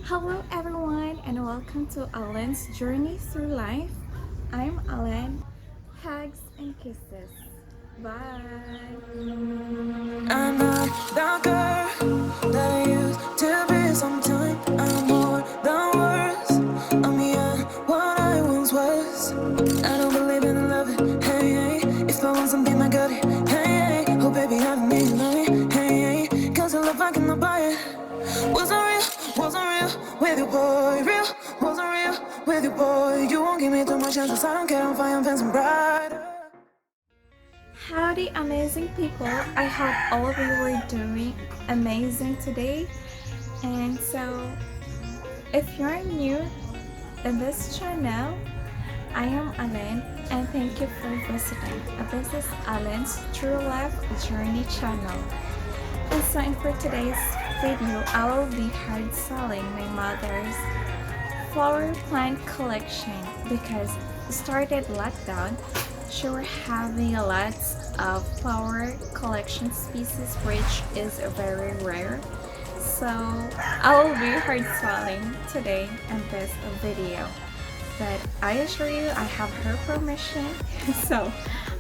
Hello everyone and welcome to Alan's Journey Through Life. I'm Alan. Hugs and kisses. Bye. I'm not the girl that I used to be. Sometime I'm more than words. I'm beyond what I once was. I don't believe in love. Hey, hey. If I want something, I got it. Hey, hey. Oh baby, I don't need love. Hey, hey. Cause the love I cannot buy it. Wasn't real with you, boy. Real, wasn't real with you, boy. You won't give me too much chances. I don't care if I am fancy brighter. Howdy amazing people. I hope all of you are doing amazing today. And so if you're new in this channel, I am Alan and thank you for visiting. This is Alan's True Life Journey channel. And so for today's video, I will be hard selling my mother's flower plant collection because started lockdown. She were having lots of flower collection species which is very rare. So I will be hard selling today in this video. But I assure you I have her permission so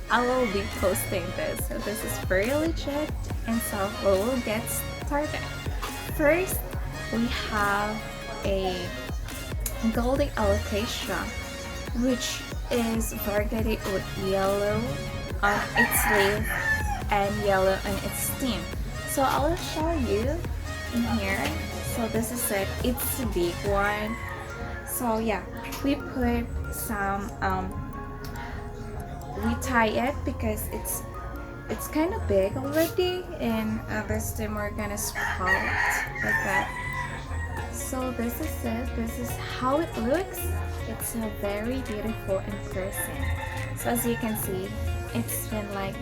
I will be posting this. So this is very legit and so we will get started. First we have a golden alocasia which is variegated with yellow on its leaf and yellow on its stem. So I'll show you in here. So this is it. It's a big one. So yeah, we put some we tie it because it's kind of big already, and this time we're gonna sprout like that. So this is it. This is how it looks. It's a very beautiful in person. So as you can see, it's been like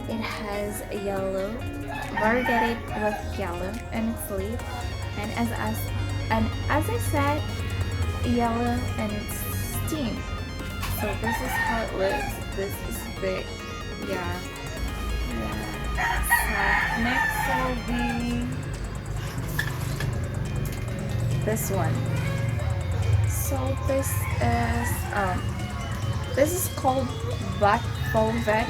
it has a yellow, variegated with yellow in its leaf, and as I said, yellow in its stem. So this is how it looks. This is big. Yeah. So next will be this one. So this is called black velvet,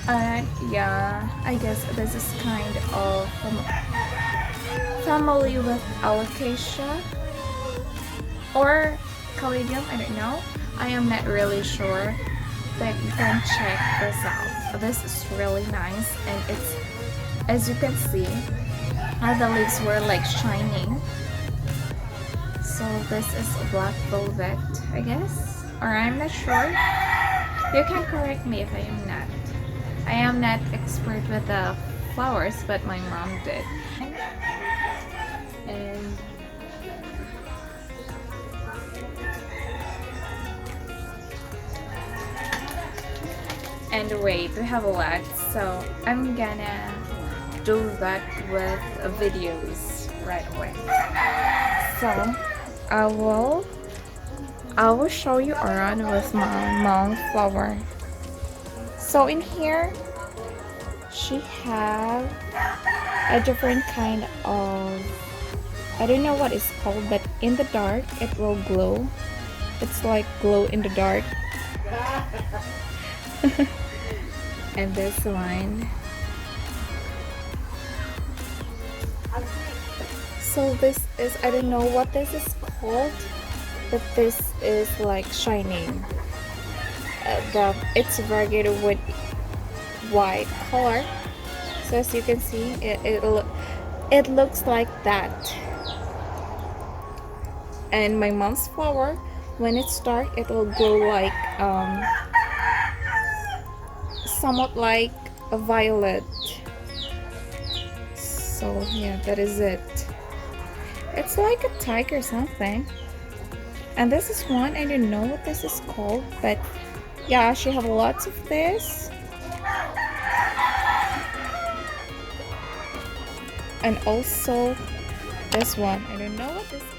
and yeah, I guess this is kind of family with alocasia or Caladium. I don't know. I am not really sure, but you can check this out. This is really nice, and it's, as you can see, the leaves were like shining. So this is black velvet, I guess, or I'm not sure. You can correct me if I am not. I am not expert with the flowers, but my mom did. And wait, we have a lot, so I'm gonna do that with videos right away. So I will show you around with my mom's flower. So in here she have a different kind of, I don't know what it's called, but in the dark it will glow. It's like glow in the dark. And this one. So this is, I don't know what this is called, but this is like shining. It's variegated with white color. So as you can see, it looks like that. And my mom's flower, when it's dark, it will glow like somewhat like a violet. So yeah, that is it. It's like a tiger or something. And this is one, I don't know what this is called, but yeah, she have lots of this. And also this one, I don't know what this is called.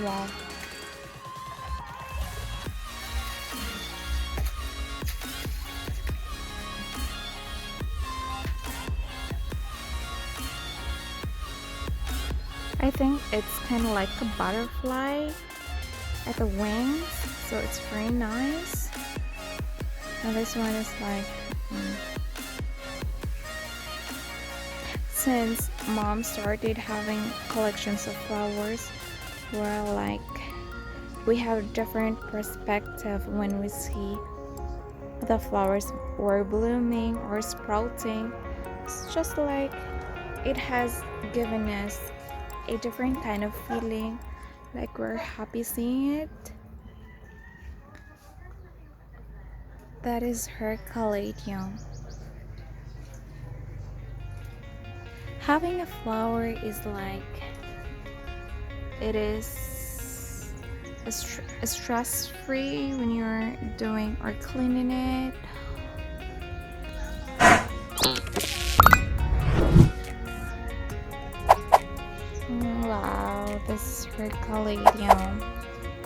Wow. I think it's kind of like a butterfly at the wings, so it's very nice. And this one is like, since mom started having collections of flowers, we're like, we have different perspective when we see the flowers were blooming or sprouting. It's just like it has given us a different kind of feeling, like we're happy seeing it. That is her caladium. Having a flower is like, it is stress free when you're doing or cleaning it. Wow, this is her caladium,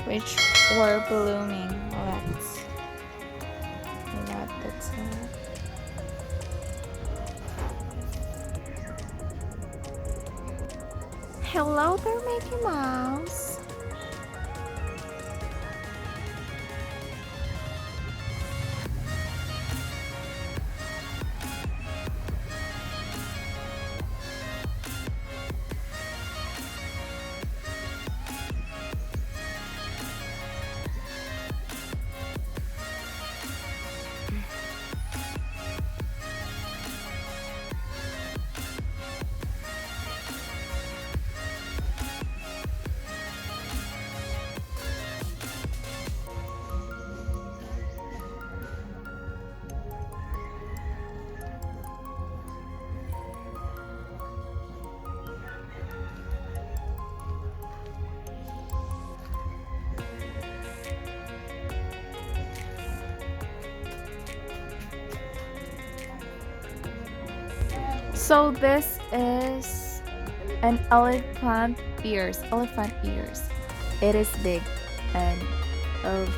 which were blooming. Let's let that out. Hello there, Mickey Mouse. So this is an elephant ears. It is big, and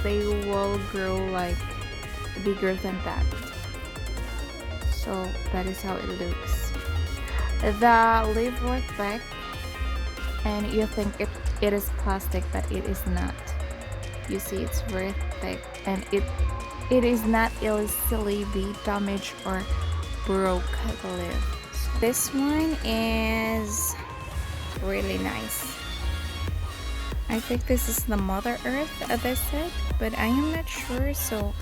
they will grow like bigger than that. So that is how it looks. The leaves were thick, and you think it is plastic, but it is not. You see, it's very thick, and it is not easily be damaged or broke the leaf. This one is really nice. I think this is the Mother Earth, as I said, but I am not sure, so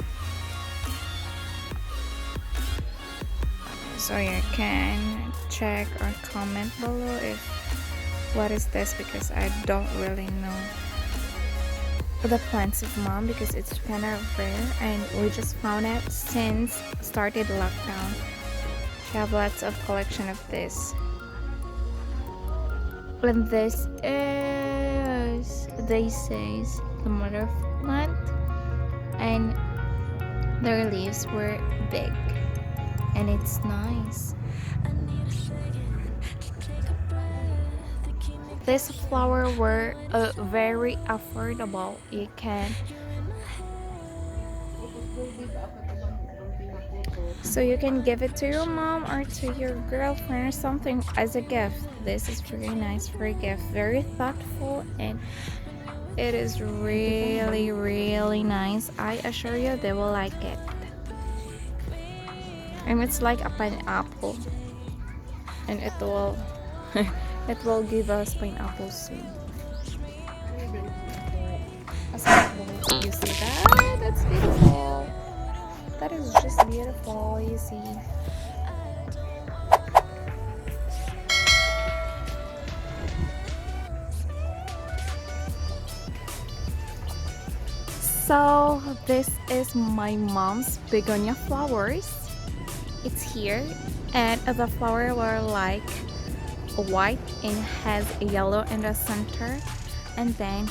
you can check or comment below if what is this, because I don't really know the plants of mom, because it's kind of rare and we just found out since started lockdown. She have lots of collection of this. And this is, they say, the mother plant, and their leaves were big, and it's nice. This flower were very affordable. You can give it to your mom or to your girlfriend or something as a gift. This is very nice for a gift, very thoughtful, and it is really, really nice. I assure you they will like it. And it's like a pineapple, and it will it will give us pineapple soon. You see that? That's beautiful. That is just beautiful, you see. So this is my mom's begonia flowers. It's here, and the flower were like white and has a yellow in the center, and then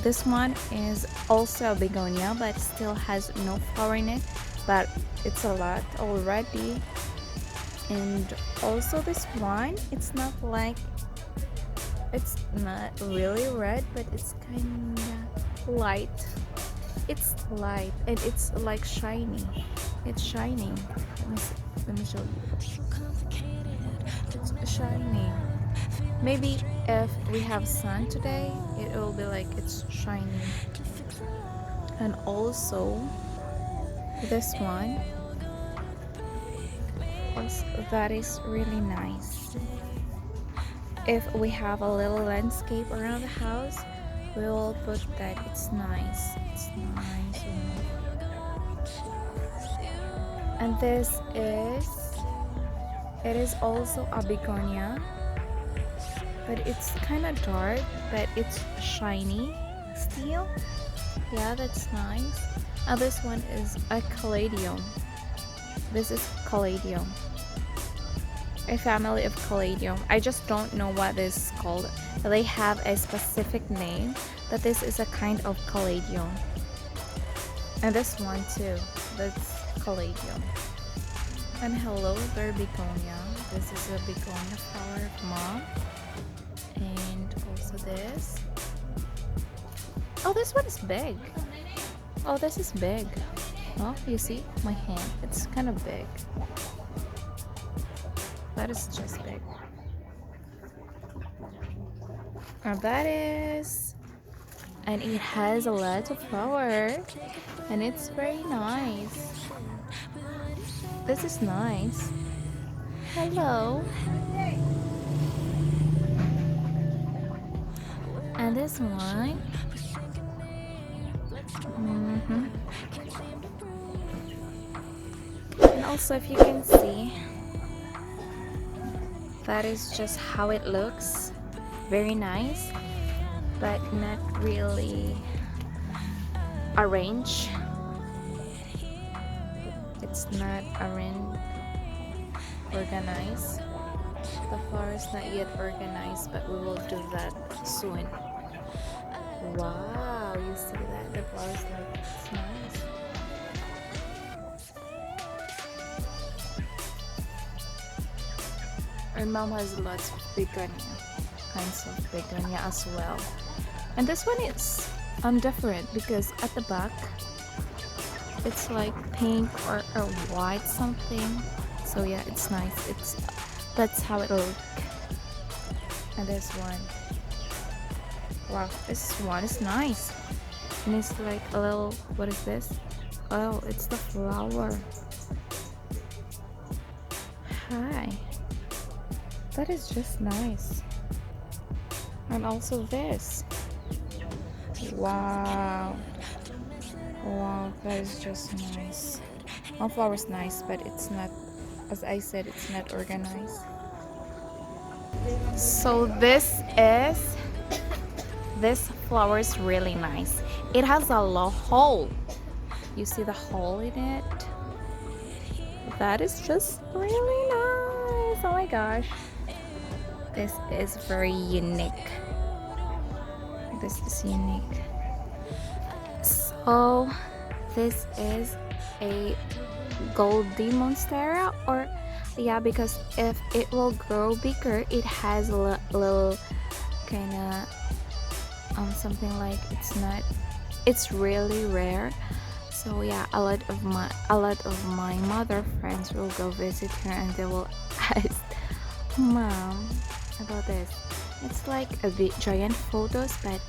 this one is also a begonia but still has no flower in it, but it's a lot already. And also this one, it's not like It's not really red, but it's kind of light. It's light and it's like shiny. It's shining. Let me show you. It's shining. Maybe if we have sun today, it will be like it's shining. And also this one, that is really nice. If we have a little landscape around the house, we will put that. It's nice. It's nice. And this is, it is also a begonia, but it's kind of dark, but it's shiny still. Yeah, that's nice. And this one is a caladium. This is caladium, a family of caladium. I just don't know what this is called. They have a specific name, but this is a kind of caladium. And this one too, that's caladium. And hello, they're begonia. This is a begonia flower of Mom. And also this. Oh, this one is big. Oh, this is big. Oh, you see my hand? It's kind of big. That is just big. And that is, and it has a lot of flower, and it's very nice. This is nice. Hello. And this one. And also, if you can see, that is just how it looks. Very nice, but not really arranged. It's not organized. The flower is not yet organized, but we will do that soon. Wow, you see that? The flower is like, it's nice. And Mom has lots of begonia, kinds of begonia as well. And this one is different because at the back it's like pink or white something. So yeah, it's nice. That's how it looks. And this one, wow, this one is nice. And it's like a little, what is this? Oh, it's the flower. Hi. That is just nice. And also this. Wow. Wow, that is just nice. One flower is nice, but it's not, as I said, it's not organized. So this flower is really nice. It has a hole. You see the hole in it? That is just really nice. Oh my gosh. This is very unique. This is unique. So this is a golden Monstera, or yeah, because if it will grow bigger, it has a little kind of something like, it's really rare. So yeah, a lot of my mother friends will go visit her and they will ask Mom about this. It's like a big giant photos, but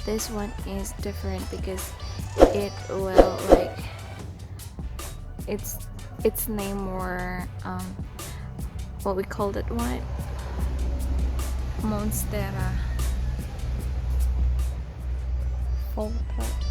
this one is different because it will like, its name more what we called it, what? Monstera. Full touch.